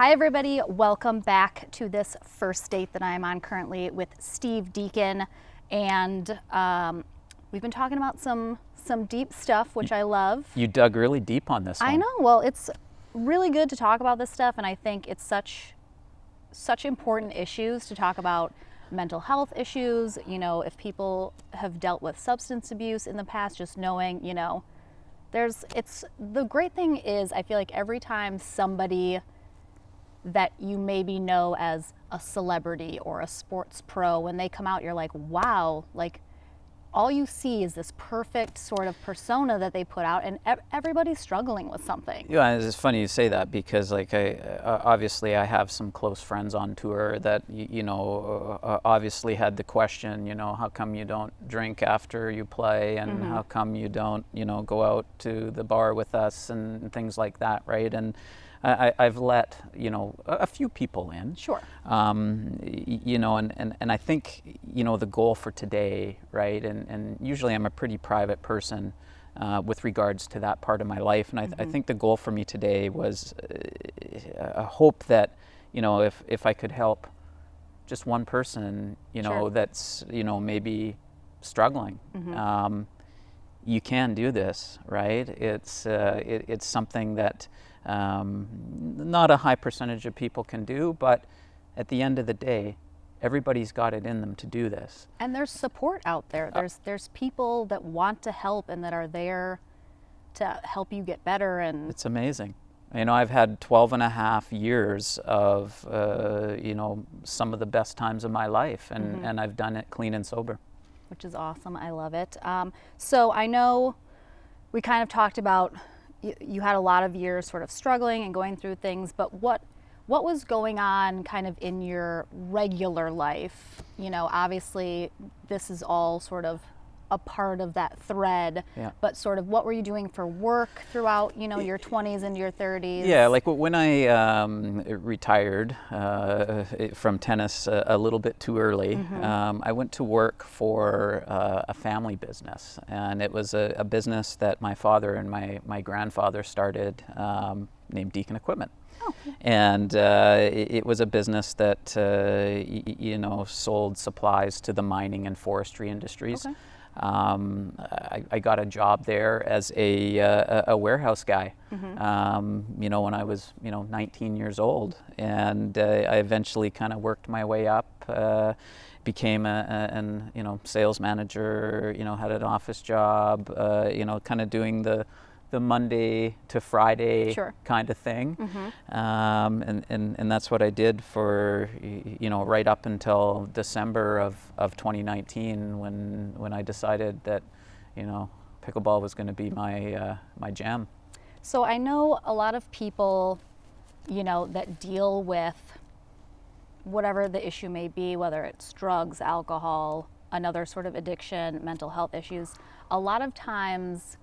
Hi everybody, welcome back to this first date that I'm on currently with Steve Deakin, and we've been talking about some deep stuff, which I love. You dug really deep on this one. I know, well, it's really good to talk about this stuff, and I think it's such important issues to talk about. Mental health issues, you know, if people have dealt with substance abuse in the past, just knowing, you know, the great thing is I feel like every time somebody that you maybe know as a celebrity or a sports pro, when they come out, you're like, wow, like all you see is this perfect sort of persona that they put out, and everybody's struggling with something. Yeah, it's funny you say that because, like, obviously I have some close friends on tour that obviously had the question, you know, how come you don't drink after you play, and how come you don't, you know, go out to the bar with us and things like that, right? And I've let, you know, a few people in. Sure. You know, and I think, you know, the goal for today, right, and usually I'm a pretty private person with regards to that part of my life, and I think the goal for me today was a hope that, you know, if I could help just one person, you know, Sure. that's, you know, maybe struggling. You can do this, right? It's something that not a high percentage of people can do, but at the end of the day, everybody's got it in them to do this. And there's support out there. There's people that want to help and that are there to help you get better. And it's amazing. You know, I've had 12 and a half years of, you know, some of the best times of my life, and I've done it clean and sober. Which is awesome. I love it. So I know we kind of talked about you had a lot of years sort of struggling and going through things, but what was going on kind of in your regular life? You know, obviously this is all sort of a part of that thread, but sort of what were you doing for work throughout, you know, your 20s and your 30s? Yeah, like when I retired from tennis a little bit too early, I went to work for a family business, and it was a business that my father and my grandfather started named Deakin Equipment. Oh. And it was a business that, you know, sold supplies to the mining and forestry industries. Okay. I got a job there as a warehouse guy, you know, when I was, you know, 19 years old, and I eventually kind of worked my way up, became an you know, sales manager, you know, had an office job, you know, kind of doing the Monday to Friday kind of thing. And that's what I did for, you know, right up until December of 2019 when I decided that, you know, pickleball was going to be my jam. So I know a lot of people, you know, that deal with whatever the issue may be, whether it's drugs, alcohol, another sort of addiction, mental health issues, a lot of times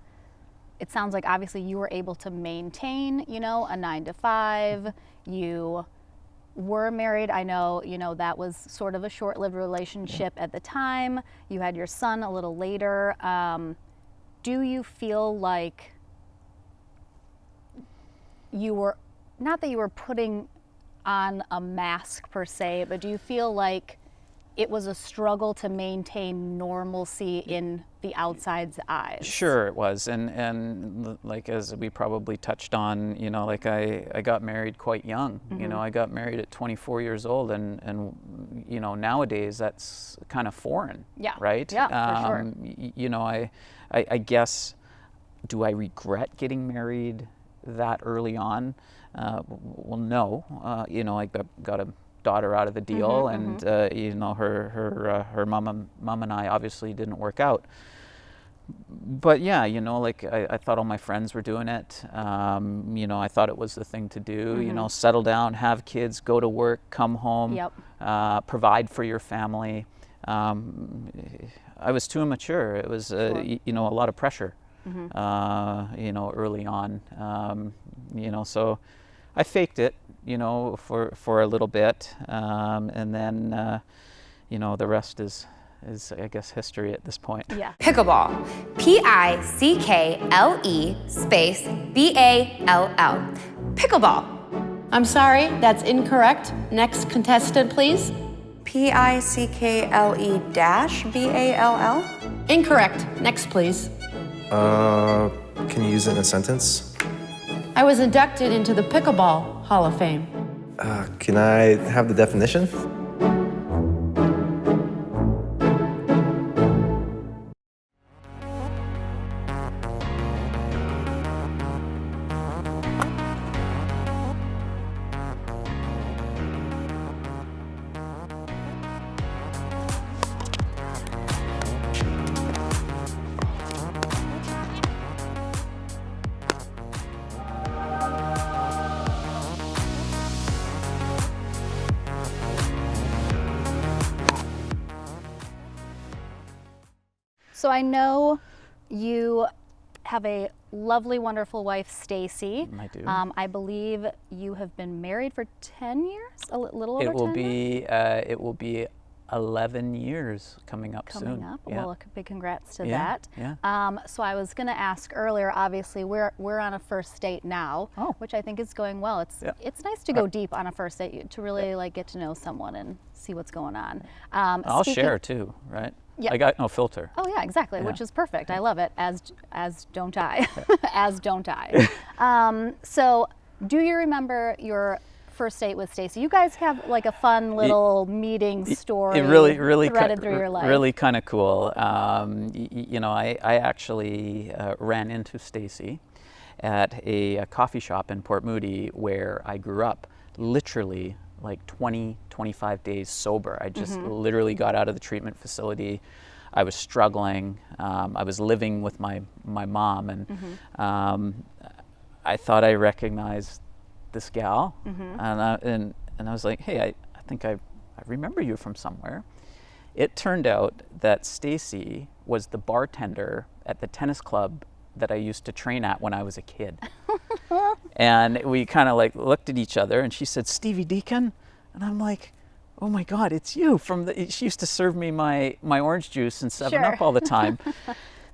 it sounds like obviously you were able to maintain, you know, a 9-to-5. You were married. I know, you know, that was sort of a short-lived relationship at the time. You had your son a little later. Do you feel like you were, not that you were putting on a mask per se, but do you feel like it was a struggle to maintain normalcy in the outside's eyes? Sure, it was, and like as we probably touched on, you know, like I got married quite young. You know, I got married at 24 years old, and you know, nowadays that's kind of foreign. Yeah. Right. Yeah, for sure. You know, I guess, do I regret getting married that early on? Well, no. You know, I got a daughter out of the deal, and you know, her mom and I obviously didn't work out. But yeah, you know, like I thought all my friends were doing it. You know, I thought it was the thing to do. You know, settle down, have kids, go to work, come home, provide for your family. I was too immature. It was you know, a lot of pressure. You know, early on. You know, so I faked it, you know, for a little bit, and then, you know, the rest is I guess history at this point. Yeah. Pickleball, Pickle space BALL. Pickleball. I'm sorry, that's incorrect. Next contestant, please. Pickle-ball? Incorrect. Next, please. Can you use it in a sentence? I was inducted into the Pickleball Hall of Fame. Can I have the definition? So I know you have a lovely, wonderful wife, Stacy. I do. I believe you have been married for 10 years, a little over 10 It will now? be 11 years coming up soon. Coming up. Yeah. Well, a big congrats to Yeah, that. yeah. So I was going to ask earlier. Obviously, we're on a first date now, Oh. which I think is going well. Yeah. It's nice to go deep on a first date to really like get to know someone and see what's going on. I'll speaking- share too, right? Yeah. I got no filter. Oh yeah, exactly, Yeah. which is perfect. I love it. As don't I, as don't I. So, do you remember your first date with Stacy? You guys have like a fun little meeting story. It really threaded through your life. Really kind of cool. You know, I actually ran into Stacy at a coffee shop in Port Moody where I grew up, literally like 25 days sober. I just literally got out of the treatment facility. I was struggling. I was living with my mom, and I thought I recognized this gal, and I was like, hey, I think I remember you from somewhere. It turned out that Stacy was the bartender at the tennis club that I used to train at when I was a kid. And we kind of like looked at each other, and she said, Stevie Deakin? And I'm like, oh my God, it's you. She used to serve me my orange juice and 7-Up all the time.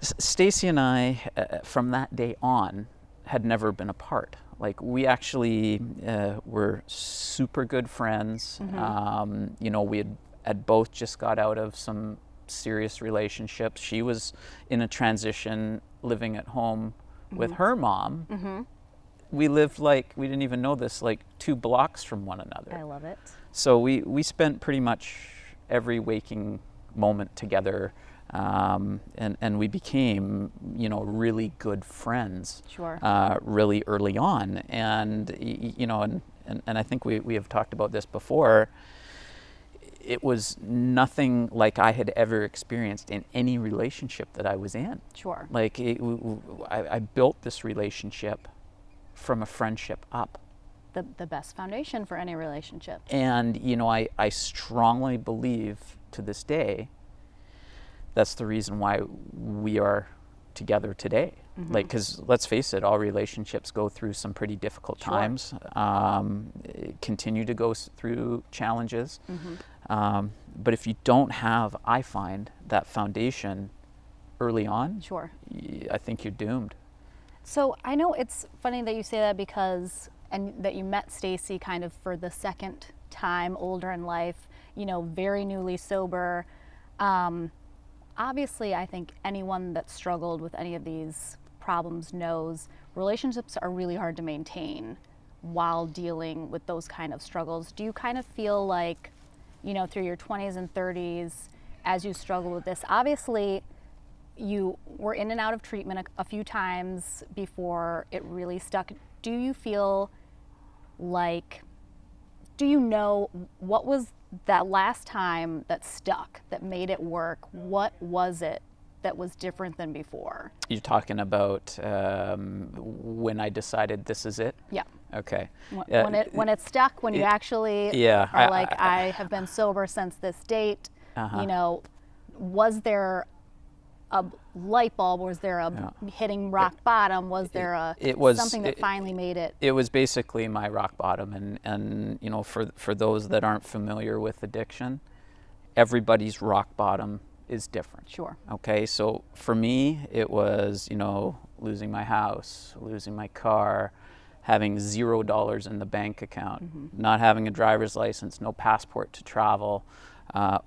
Stacy and I, from that day on, had never been apart. Like, we actually were super good friends. You know, we had both just got out of some serious relationships. She was in a transition, living at home with her mom. We lived like, we didn't even know this, like 2 blocks from one another. I love it. So we spent pretty much every waking moment together, and we became, you know, really good friends. Sure. Really early on, and you know, and I think we have talked about this before. It was nothing like I had ever experienced in any relationship that I was in. Sure. Like I built this relationship from a friendship up. The best foundation for any relationship. And, you know, I strongly believe to this day that's the reason why we are together today. Like, because let's face it, all relationships go through some pretty difficult times, continue to go through challenges. But if you don't have, I find, that foundation early on, I think you're doomed. So I know it's funny that you say that because, and that you met Stacy kind of for the second time, older in life, you know, very newly sober. Obviously, I think anyone that struggled with any of these problems knows relationships are really hard to maintain while dealing with those kind of struggles. Do you kind of feel like, you know, through your 20s and 30s, as you struggle with this, obviously you were in and out of treatment a few times before it really stuck. Do you feel like, do you know what was that last time that stuck, that made it work? What was it that was different than before? You're talking about when I decided this is it? Yeah. Okay. When it stuck, when you actually are I have been sober since this date, you know, was there a light bulb? Was there a hitting rock bottom? Was there something that finally made it? It was basically my rock bottom, and you know, for those that aren't familiar with addiction, everybody's rock bottom is different. Sure. Okay, so for me, it was, you know, losing my house, losing my car, having $0 in the bank account, not having a driver's license, no passport to travel,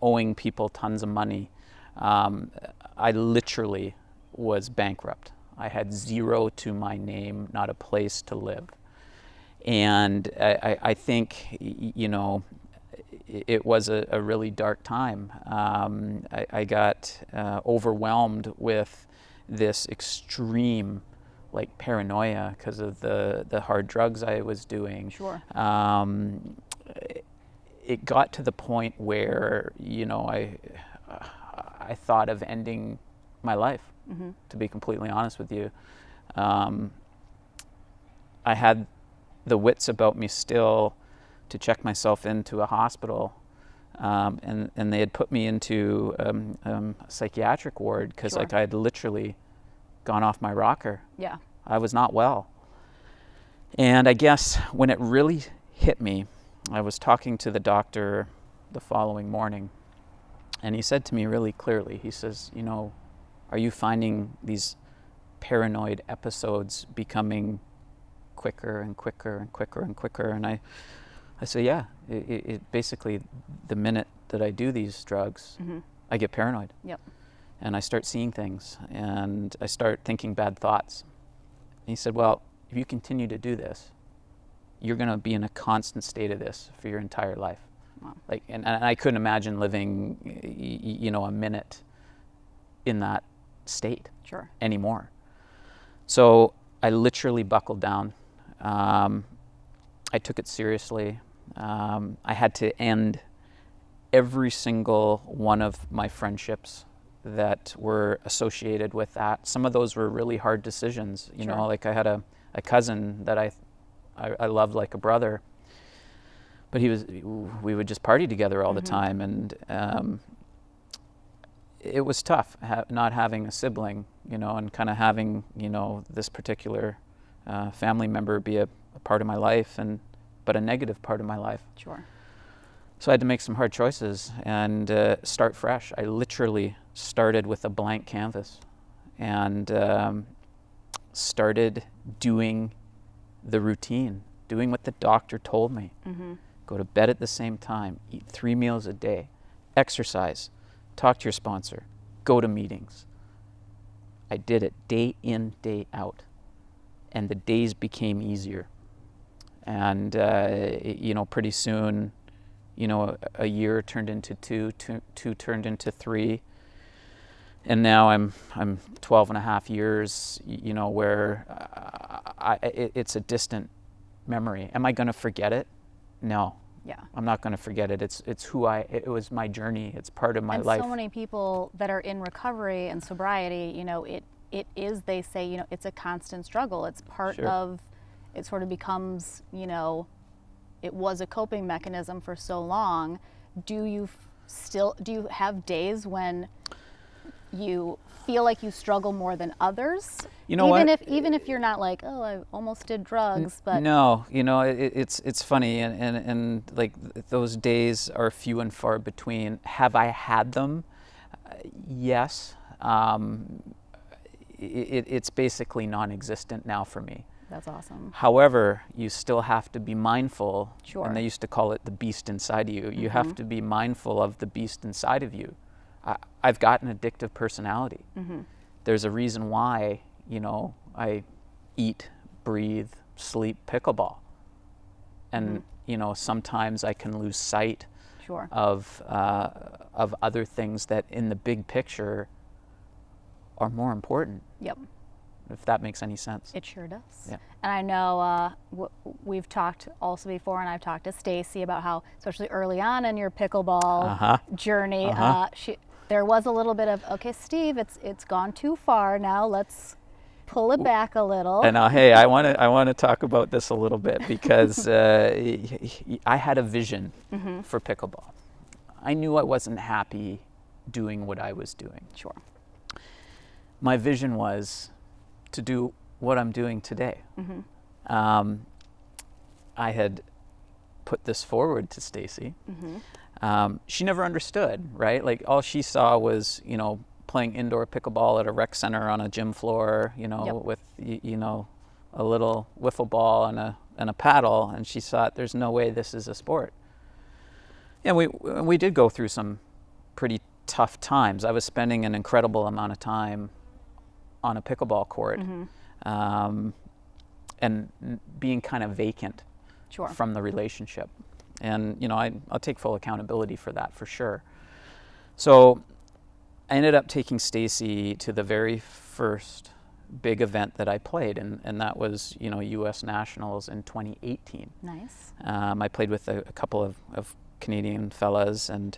owing people tons of money. I literally was bankrupt. I had zero to my name, not a place to live. And I think, you know, it was a really dark time. I got overwhelmed with this extreme, like, paranoia because of the hard drugs I was doing. Sure. It got to the point where, you know, I thought of ending my life, to be completely honest with you. I had the wits about me still to check myself into a hospital, and they had put me into a psychiatric ward because, Sure. like, I had literally gone off my rocker. Yeah. I was not well. And I guess when it really hit me, I was talking to the doctor the following morning, and he said to me really clearly, he says, you know, are you finding these paranoid episodes becoming quicker and quicker and quicker and quicker? And I say, yeah, it basically, the minute that I do these drugs, I get paranoid. Yep. And I start seeing things, and I start thinking bad thoughts. And he said, well, if you continue to do this, you're going to be in a constant state of this for your entire life. Wow. Like, and I couldn't imagine living, you know, a minute in that state Sure. anymore. So I literally buckled down. I took it seriously. I had to end every single one of my friendships that were associated with that. Some of those were really hard decisions. You Sure. know, like I had a cousin that I loved like a brother, but we would just party together all the time, and it was tough not having a sibling, you know, and kind of having, you know, this particular family member be a part of my life, but a negative part of my life. Sure. So I had to make some hard choices and start fresh. I literally started with a blank canvas and started doing the routine, doing what the doctor told me. Go to bed at the same time, eat 3 meals a day, exercise, talk to your sponsor, go to meetings. I did it day in, day out, and the days became easier. And you know, pretty soon, you know, a year turned into two turned into 3, and now I'm 12 and a half years, you know, where it's a distant memory. Am I going to forget it? No. Yeah. I'm not going to forget it. It's who it was my journey. It's part of my And life. so many people that are in recovery and sobriety, you know, it is, they say, you know, it's a constant struggle. It's part Sure. of, it sort of becomes, you know, it was a coping mechanism for so long. Do you have days when you feel like you struggle more than others? You know what? Even if you're not like, oh, I almost did drugs, but No, you know, it's funny, and like those days are few and far between. Have I had them? Yes. It's basically non-existent now for me. that's awesome. However, you still have to be mindful, Sure. and they used to call it the beast inside of you. You have to be mindful of the beast inside of you. I've got an addictive personality. There's a reason why, you know, I eat, breathe, sleep pickleball. And, you know, sometimes I can lose sight Sure. of other things that in the big picture are more important, Yep. if that makes any sense. It sure does. Yeah. And I know we've talked also before, and I've talked to Stacy about how, especially early on in your pickleball journey, there was a little bit of, okay, Steve, it's gone too far now. Let's pull it back a little. And hey, I want to talk about this a little bit because I had a vision for pickleball. I knew I wasn't happy doing what I was doing. Sure. My vision was to do what I'm doing today. I had put this forward to Stacy. She never understood, right? Like all she saw was, you know, playing indoor pickleball at a rec center on a gym floor, you know, Yep. with, you know, a little wiffle ball and a paddle, and she thought, there's no way this is a sport. And we did go through some pretty tough times. I was spending an incredible amount of time on a pickleball court, and being kind of vacant Sure. from the relationship. And I'll take full accountability for that, for sure. So I ended up taking Stacy to the very first big event that I played, and that was U.S. Nationals in 2018. Nice. I played with a couple of Canadian fellas, and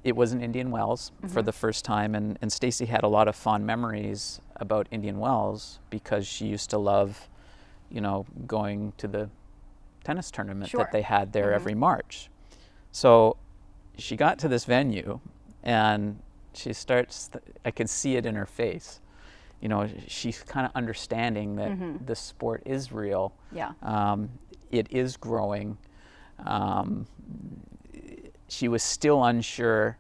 it was in Indian Wells for the first time, and Stacy had a lot of fond memories about Indian Wells because she used to love, going to the tennis tournament Sure. that they had there every March. So she got to this venue, and she starts, I can see it in her face, she's kind of understanding that the sport is real. Yeah. It is growing. She was still unsure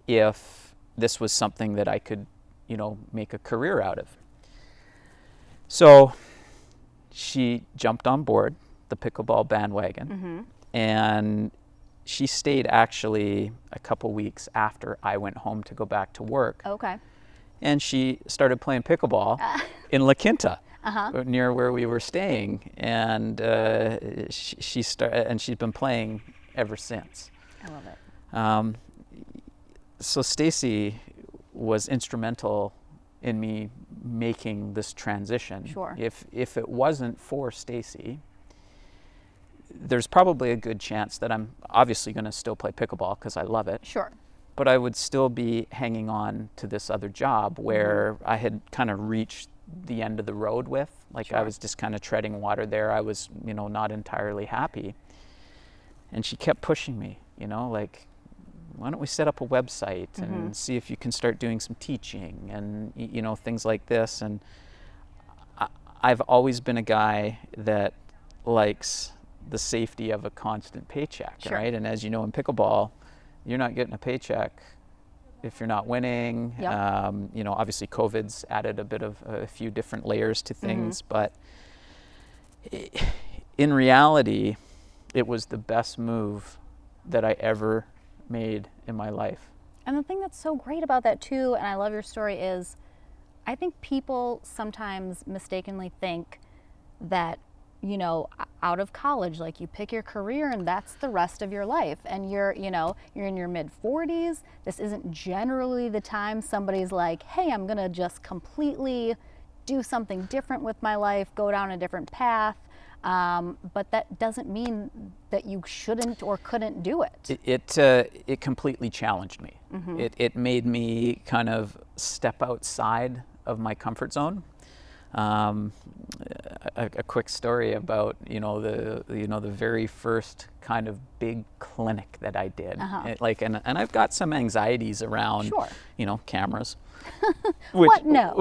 if this was something that I could, make a career out of. So she jumped on board the pickleball bandwagon, and she stayed actually a couple weeks after I went home to go back to work. Okay. And she started playing pickleball in La Quinta, near where we were staying, and and she's been playing ever since. I love it. So Stacy was instrumental in me making this transition. Sure. If it wasn't for Stacy, there's probably a good chance that I'm obviously going to still play pickleball because I love it. Sure. But I would still be hanging on to this other job where I had kind of reached the end of the road with. Like I was just kind of treading water there. I was, not entirely happy. And she kept pushing me, like, why don't we set up a website and see if you can start doing some teaching and, things like this. And I've always been a guy that likes the safety of a constant paycheck, right? And as you know, in pickleball, you're not getting a paycheck if you're not winning. Yep. Obviously COVID's added a few different layers to things, but in reality, it was the best move that I ever made in my life. And the thing that's so great about that too, and I love your story, is I think people sometimes mistakenly think that, out of college, like you pick your career and that's the rest of your life. And you're in your mid 40s. This isn't generally the time somebody's like, hey, I'm gonna just completely do something different with my life, go down a different path. But that doesn't mean that you shouldn't or couldn't do it. It completely challenged me. It made me kind of step outside of my comfort zone. A quick story about the very first kind of big clinic that I did. And I've got some anxieties around cameras. What? No.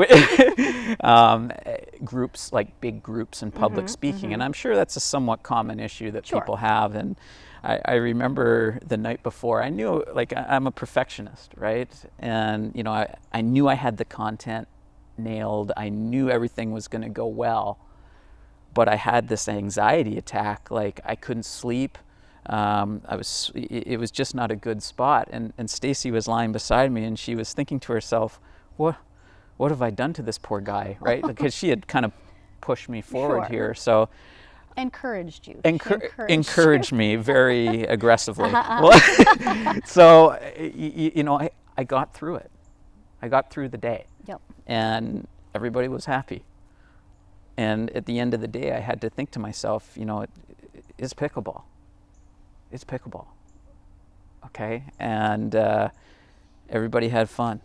Groups, like big groups and public speaking, and I'm sure that's a somewhat common issue that people have. And I remember the night before, I knew, like, I'm a perfectionist, right? And I knew I had the content nailed. I knew everything was going to go well, but I had this anxiety attack. Like I couldn't sleep. It was just not a good spot. And Stacy was lying beside me, and she was thinking to herself, what have I done to this poor guy, right? Because she had kind of pushed me forward here. So encouraged you. Encouraged me very aggressively. So I got through it. I got through the day. Yep. And everybody was happy. And at the end of the day, I had to think to myself, it's pickleball. It's pickleball. Okay? And everybody had fun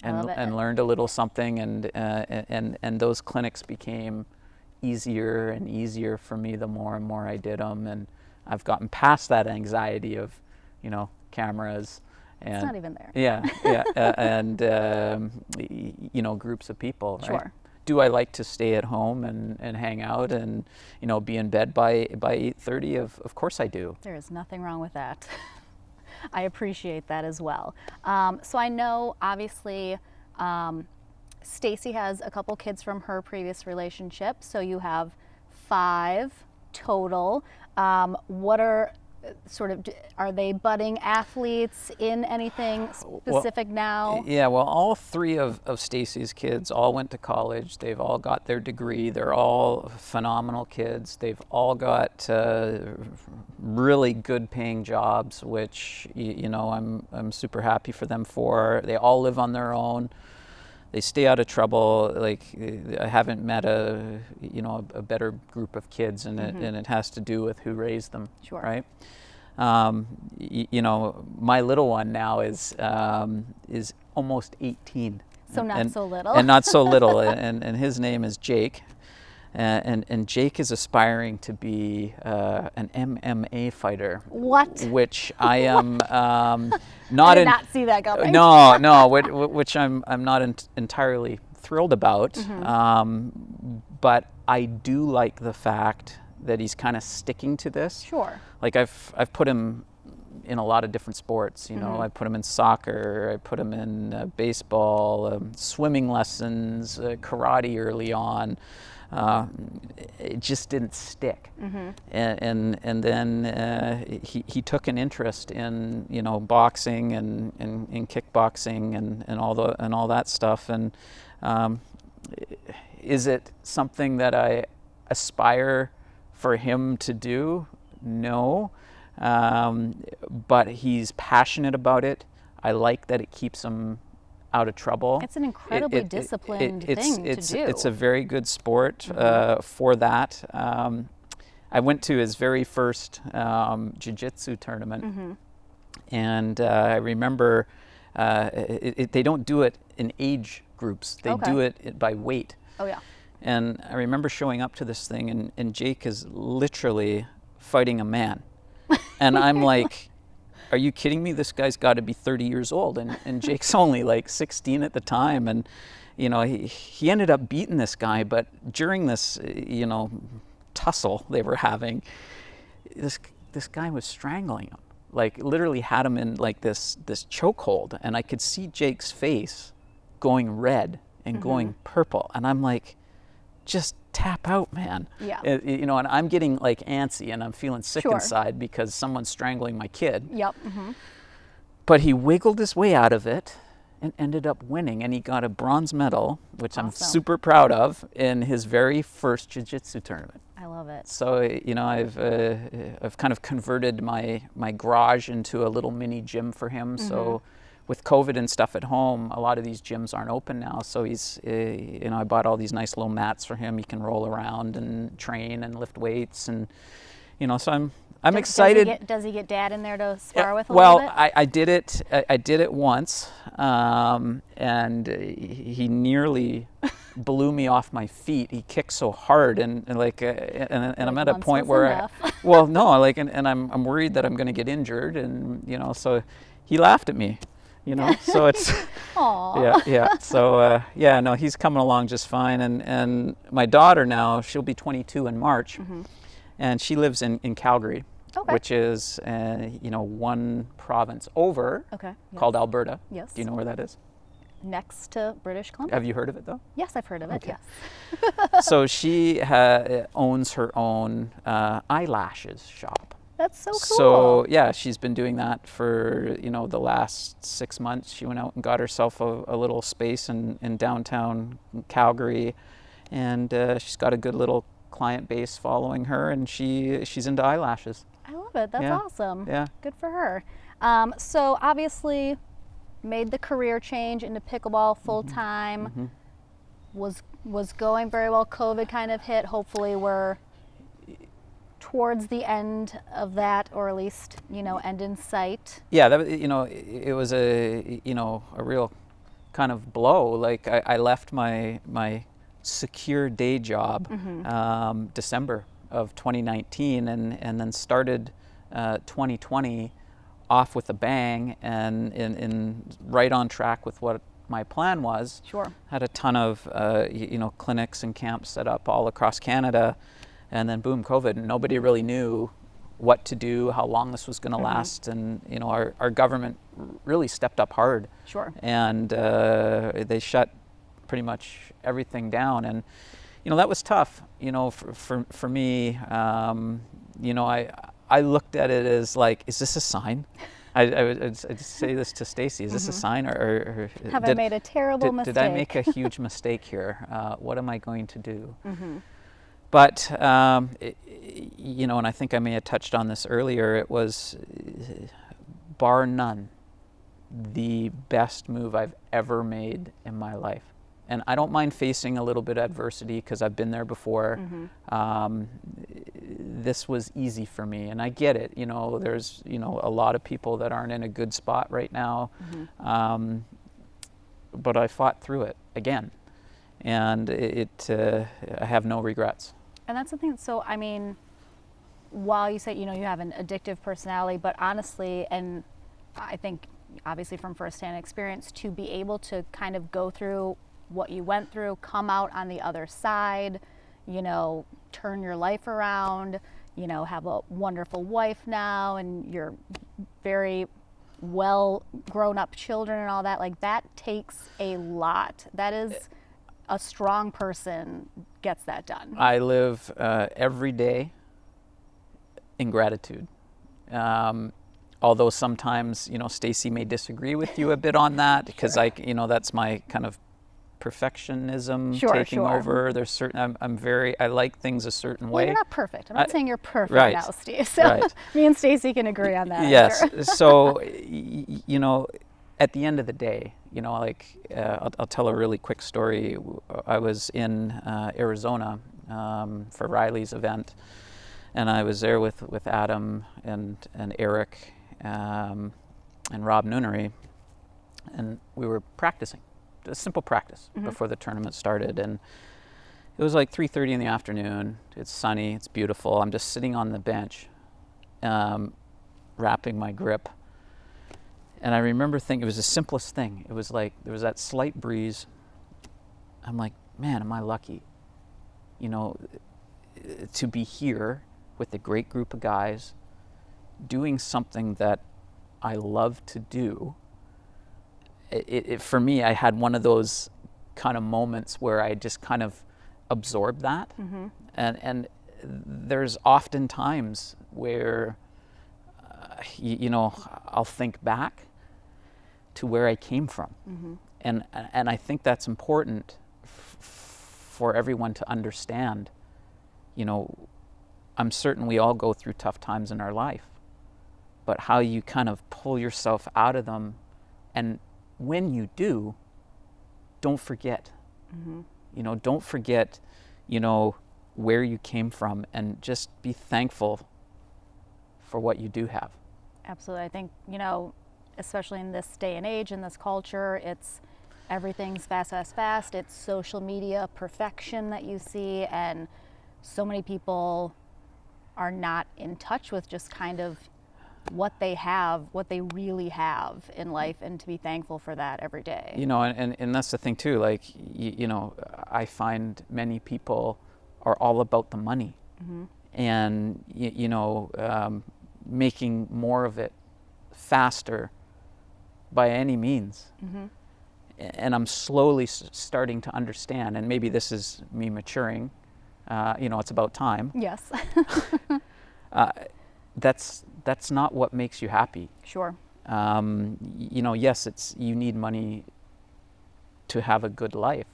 and learned a little something. And those clinics became easier and easier for me the more and more I did them. And I've gotten past that anxiety of, cameras. And it's not even there. And groups of people. Right? Sure. Do I like to stay at home and hang out and be in bed by 8:30? Of course I do. There is nothing wrong with that. I appreciate that as well. So I know, obviously, Stacy has a couple kids from her previous relationship, so you have 5 total. What are are they budding athletes in anything specific now? Yeah, well, all 3 of Stacy's kids all went to college. They've all got their degree. They're all phenomenal kids. They've all got really good paying jobs, which, I'm super happy for them for. They all live on their own. They stay out of trouble. Like, I haven't met a better group of kids, and it has to do with who raised them. Sure. Right. My little one now is almost 18. So not so little. And not so little. and his name is Jake. And Jake is aspiring to be an MMA fighter. What? Which I am I did not see that coming. No, which I'm not entirely thrilled about. But I do like the fact that he's kind of sticking to this. Sure. Like I've put him in a lot of different sports. I put him in soccer. I put him in baseball, swimming lessons, karate early on. It just didn't stick. And then he took an interest in boxing and in kickboxing and all that stuff. And is it something that I aspire for him to do? No. But he's passionate about it. I like that it keeps him out of trouble. It's an incredibly disciplined thing to do. It's a very good sport for that. I went to his very first jiu-jitsu tournament, and I remember they don't do it in age groups. They do it by weight. Oh yeah. And I remember showing up to this thing, and Jake is literally fighting a man. And I'm like, are you kidding me? This guy's got to be 30 years old. And Jake's only like 16 at the time. And, he ended up beating this guy. But during this, tussle they were having, this guy was strangling him. Like, literally had him in like this chokehold. And I could see Jake's face going red and going purple. And I'm like, just tap out, man. Yeah. And I'm getting like antsy and I'm feeling sick inside because someone's strangling my kid. Yep. But he wiggled his way out of it and ended up winning, and he got a bronze medal, which I'm super proud of, in his very first jiu-jitsu tournament. I love it. So I've kind of converted my garage into a little mini gym for him. So with COVID and stuff at home, a lot of these gyms aren't open now. So he's, I bought all these nice little mats for him. He can roll around and train and lift weights, and so I'm excited. Does he get Dad in there to spar with a little bit? Well, I did it. I did it once, and he nearly blew me off my feet. He kicked so hard, and I'm at a point where, well, no, and I'm worried that I'm going to get injured, and so he laughed at me. So it's, yeah. So, no, he's coming along just fine. And my daughter now, she'll be 22 in March, and she lives in Calgary, which is, one province over, called Alberta. Yes. Do you know where that is? Next to British Columbia. Have you heard of it, though? Yes, I've heard of it, yes. So she owns her own eyelashes shop. That's so cool. So yeah, she's been doing that for the last 6 months. She went out and got herself a little space in downtown Calgary, and she's got a good little client base following her, and she's into eyelashes. I love it. That's awesome. Yeah. Good for her. So obviously, made the career change into pickleball full time. Was going very well. COVID kind of hit. Hopefully, we're towards the end of that, or at least end in sight. Yeah, that it was a real kind of blow. Like I left my secure day job December of 2019, and then started 2020 off with a bang, and in right on track with what my plan was. Sure. Had a ton of clinics and camps set up all across Canada. And then boom, COVID, and nobody really knew what to do, how long this was going to last. And, our government really stepped up hard. Sure. And they shut pretty much everything down. And, you know, that was tough, you know, for me. You know, I looked at it as like, is this a sign? I'd say this to Stacy, is this a sign, or Have I made a terrible mistake? Did I make a huge mistake here? What am I going to do? But, you know, and I think I may have touched on this earlier, it was, bar none, the best move I've ever made in my life. And I don't mind facing a little bit of adversity because I've been there before. This was easy for me, and I get it. You know, there's, you know, a lot of people that aren't in a good spot right now. But I fought through it again, and I have no regrets. And that's the thing. So, I mean, while you say, you know, you have an addictive personality, but honestly, and I think obviously from firsthand experience, to be able to kind of go through what you went through, come out on the other side, you know, turn your life around, you know, have a wonderful wife now, and you're very well grown up children and all that, like that takes a lot. That is a strong person gets that done. I live every day in gratitude. Although sometimes, you know, Stacy may disagree with you a bit on that, because you know, that's my kind of perfectionism taking over. There's certain, I like things a certain way. Well, you're not perfect. I'm not saying you're perfect now, Steve. So me and Stacy can agree on that. Yes. So, you know, at the end of the day, you know, like I'll tell a really quick story. I was in Arizona for Riley's event, and I was there with Adam and Eric and Rob Noonery, and we were practicing. A simple practice before the tournament started, and it was like 3:30 in the afternoon. It's sunny, it's beautiful. I'm just sitting on the bench, wrapping my grip, and I remember thinking, it was the simplest thing. It was like there was that slight breeze. I'm like, man, am I lucky, you know, to be here with a great group of guys doing something that I love to do. For me, I had one of those kind of moments where I just kind of absorbed that. And there's often times where, you know, I'll think back to where I came from. And I think that's important for everyone to understand. You know, I'm certain we all go through tough times in our life, but how you kind of pull yourself out of them, and when you do, don't forget. You know, don't forget, you know, where you came from, and just be thankful for what you do have. Absolutely. I think, you know, especially in this day and age, in this culture, it's everything's fast, fast, fast. It's social media perfection that you see, and so many people are not in touch with just kind of what they have, what they really have in life, and to be thankful for that every day. You know, and that's the thing too, like, you know, I find many people are all about the money, and, you know, making more of it faster by any means. And I'm slowly starting to understand, and maybe this is me maturing, you know, it's about time. Yes. That's not what makes you happy. Sure. You know, yes, you need money to have a good life,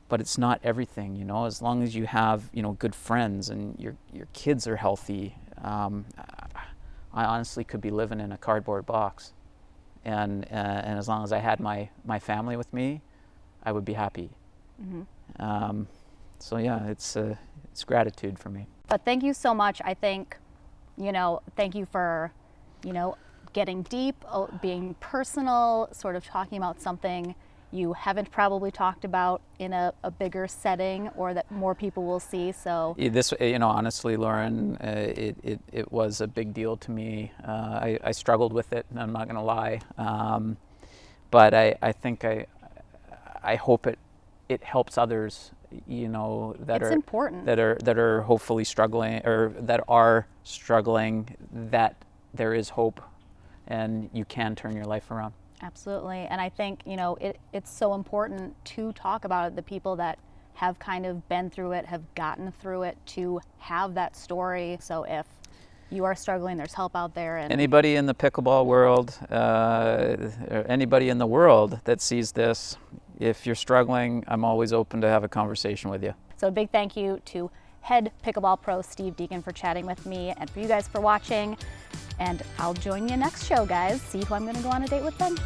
but it's not everything. You know, as long as you have, you know, good friends and your kids are healthy, I honestly could be living in a cardboard box, and as long as I had my family with me, I would be happy. So yeah, it's gratitude for me. But thank you so much. I think, you know, thank you for, you know, getting deep, being personal, sort of talking about something you haven't probably talked about in a bigger setting, or that more people will see. So this, you know, honestly, Lauren, it was a big deal to me. I struggled with it, I'm not going to lie, but I think I hope it helps others, you know, that it's are important. that are hopefully struggling, or that are struggling, that there is hope and you can turn your life around. Absolutely. And I think, you know, it's so important to talk about it, the people that have kind of been through it, have gotten through it, to have that story. So if you are struggling, there's help out there. And Anybody in the pickleball world, or anybody in the world that sees this, if you're struggling, I'm always open to have a conversation with you. so a big thank you to head pickleball pro Steve Deakin for chatting with me, and for you guys for watching. And I'll join you next show, guys. See who I'm going to go on a date with then.